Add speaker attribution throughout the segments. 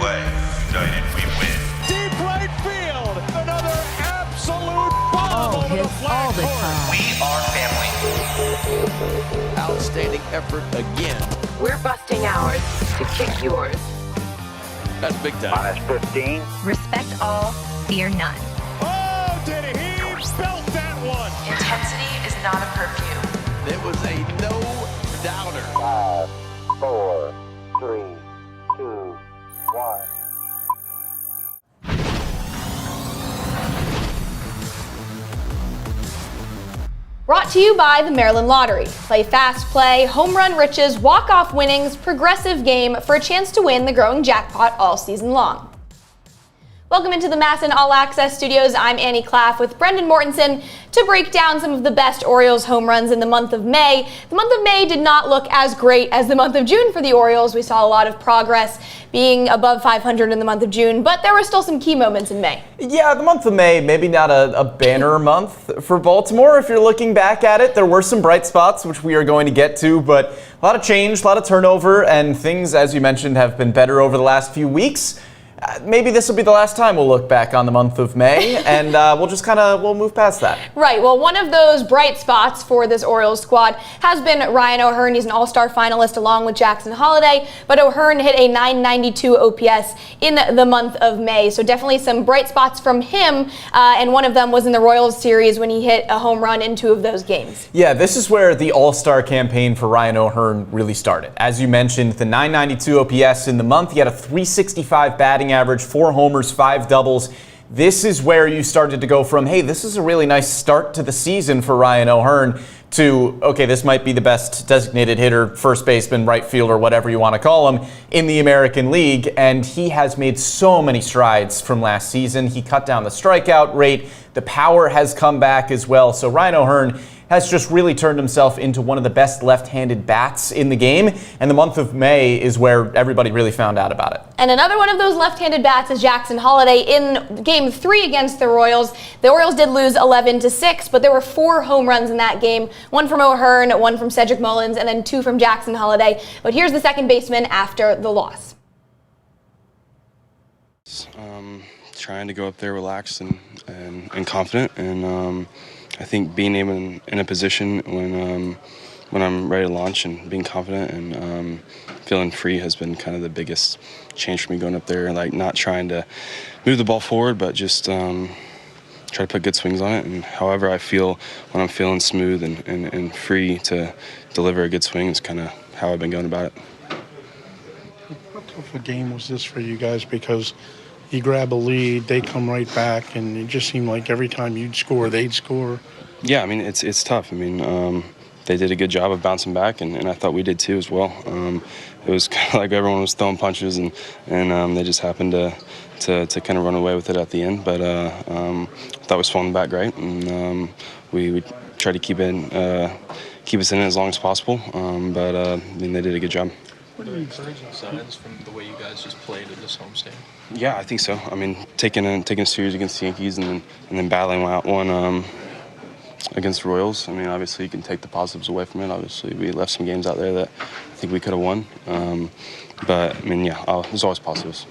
Speaker 1: play. United we win.
Speaker 2: Deep right field. Another absolute bomb over the flag court.
Speaker 1: We are family.
Speaker 3: Outstanding effort again.
Speaker 4: We're busting ours to kick yours.
Speaker 3: That's big time.
Speaker 5: -15.
Speaker 6: Respect all, fear none.
Speaker 2: Oh, did he belt that one?
Speaker 4: Intensity is not a perfume.
Speaker 3: It was a no-doubter.
Speaker 5: 5, 4, 3, 2, 1.
Speaker 7: Brought to you by the Maryland Lottery. Play fast play, home run riches, walk-off winnings, progressive game for a chance to win the growing jackpot all season long. Welcome into the MASN All Access studios. I'm Annie Claff with Brendan Mortensen to break down some of the best Orioles home runs in the month of May. The month of May did not look as great as the month of June for the Orioles. We saw a lot of progress, being above 500 in the month of June, but there were still some key moments in May.
Speaker 8: Yeah, the month of May, maybe not a banner month for Baltimore. If you're looking back at it, there were some bright spots, which we are going to get to, but a lot of change, a lot of turnover, and things, as you mentioned, have been better over the last few weeks. Maybe this will be the last time we'll look back on the month of May, and we'll move past that.
Speaker 7: Right. Well, one of those bright spots for this Orioles squad has been Ryan O'Hearn. He's an all-star finalist along with Jackson Holliday, but O'Hearn hit a .992 OPS in the month of May. So definitely some bright spots from him, and one of them was in the Royals series when he hit a home run in 2 of those games.
Speaker 8: Yeah, this is where the all-star campaign for Ryan O'Hearn really started. As you mentioned, the .992 OPS in the month. He had a .365 batting average, 4 homers, 5 doubles. This is where you started to go from, hey, this is a really nice start to the season for Ryan O'Hearn, to, okay, this might be the best designated hitter, first baseman, right fielder, whatever you want to call him, in the American League. And he has made so many strides from last season. He cut down the strikeout rate. The power has come back as well. So Ryan O'Hearn has just really turned himself into one of the best left-handed bats in the game. And the month of May is where everybody really found out about it.
Speaker 7: And another one of those left-handed bats is Jackson Holliday. In Game 3 against the Royals, the Orioles did lose 11-6, but there were 4 home runs in that game. 1 from O'Hearn, 1 from Cedric Mullins, and then 2 from Jackson Holliday. But here's the second baseman after the loss.
Speaker 9: Trying to go up there relaxed and confident, and I think being able in a position when I'm ready to launch and being confident and feeling free has been kind of the biggest change for me going up there. Like, not trying to move the ball forward, but just try to put good swings on it. And however I feel when I'm feeling smooth and free to deliver a good swing is kind of how I've been going about it.
Speaker 10: How tough a game was this for you guys? Because you grab a lead, they come right back, and it just seemed like every time you'd score, they'd score. Yeah,
Speaker 9: I mean, it's tough. I mean, they did a good job of bouncing back, and I thought we did too as well. It was kind of like everyone was throwing punches, and they just happened to kind of run away with it at the end. But I thought we was falling back great, and we tried to keep us in it as long as possible. But I mean, they did a good job.
Speaker 11: What are the encouraging signs from the way you guys just played at this homestand?
Speaker 9: Yeah, I think so. I mean, taking a series against the Yankees and then battling out one against the Royals. I mean, obviously you can take the positives away from it. Obviously, we left some games out there that I think we could have won. But I mean, yeah, there's always positives.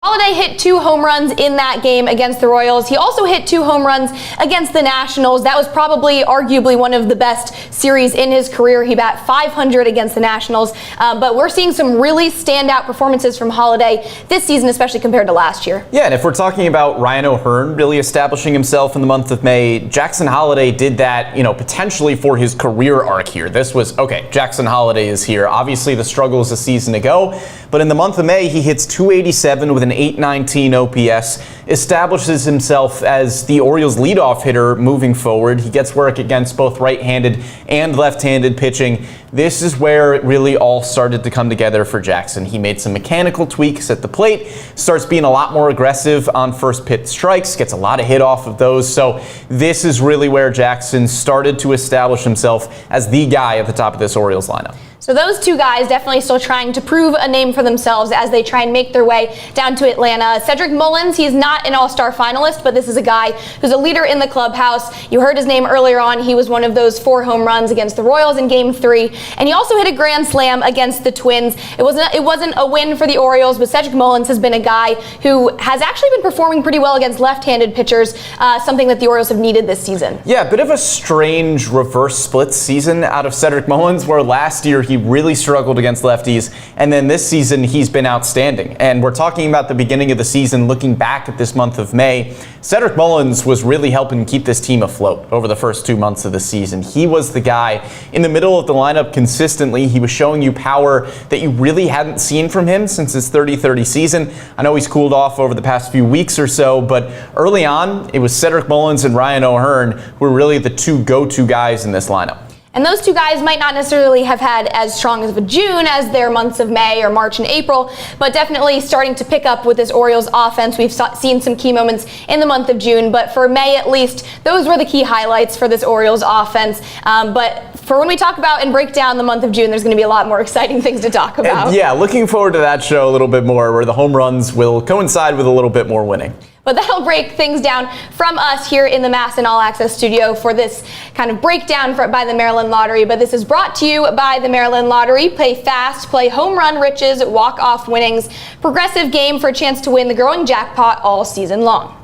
Speaker 7: Holliday hit 2 home runs in that game against the Royals. He also hit 2 home runs against the Nationals. That was probably, arguably, one of the best series in his career. He bat .500 against the Nationals. But we're seeing some really standout performances from Holliday this season, especially compared to last year.
Speaker 8: Yeah, and if we're talking about Ryan O'Hearn really establishing himself in the month of May, Jackson Holliday did that, potentially for his career arc here. This was, okay, Jackson Holliday is here. Obviously, the struggle is a season ago, but in the month of May, he hits .287 with an .819 OPS, establishes himself as the Orioles' leadoff hitter moving forward. He gets work against both right-handed and left-handed pitching. This is where it really all started to come together for Jackson. He made some mechanical tweaks at the plate, starts being a lot more aggressive on first pitch strikes, gets a lot of hit off of those. So this is really where Jackson started to establish himself as the guy at the top of this Orioles lineup.
Speaker 7: So those 2 guys definitely still trying to prove a name for themselves as they try and make their way down to Atlanta. Cedric Mullins, he's not an all-star finalist, but this is a guy who's a leader in the clubhouse. You heard his name earlier on. He was one of those 4 home runs against the Royals in Game 3. and he also hit a grand slam against the Twins. It wasn't a win for the Orioles, but Cedric Mullins has been a guy who has actually been performing pretty well against left-handed pitchers, something that the Orioles have needed this season.
Speaker 8: Yeah, a bit of a strange reverse split season out of Cedric Mullins, where last year he really struggled against lefties, and then this season he's been outstanding. And we're talking about the beginning of the season, looking back at this month of May. Cedric Mullins was really helping keep this team afloat over the first 2 months of the season. He was the guy in the middle of the lineup consistently. He was showing you power that you really hadn't seen from him since his 30-30 season. I know he's cooled off over the past few weeks or so, but early on, it was Cedric Mullins and Ryan O'Hearn who were really the two go-to guys in this lineup.
Speaker 7: And those two guys might not necessarily have had as strong of a June as their months of May or March and April, but definitely starting to pick up with this Orioles offense. We've seen some key moments in the month of June, but for May at least, those were the key highlights for this Orioles offense. But for when we talk about and break down the month of June, there's going to be a lot more exciting things to talk about.
Speaker 8: Yeah, looking forward to that show a little bit more, where the home runs will coincide with a little bit more winning.
Speaker 7: But that'll break things down from us here in the MASN All Access studio for this kind of breakdown by the Maryland Lottery. But this is brought to you by the Maryland Lottery. Play fast, play home run riches, walk-off winnings. Progressive game for a chance to win the growing jackpot all season long.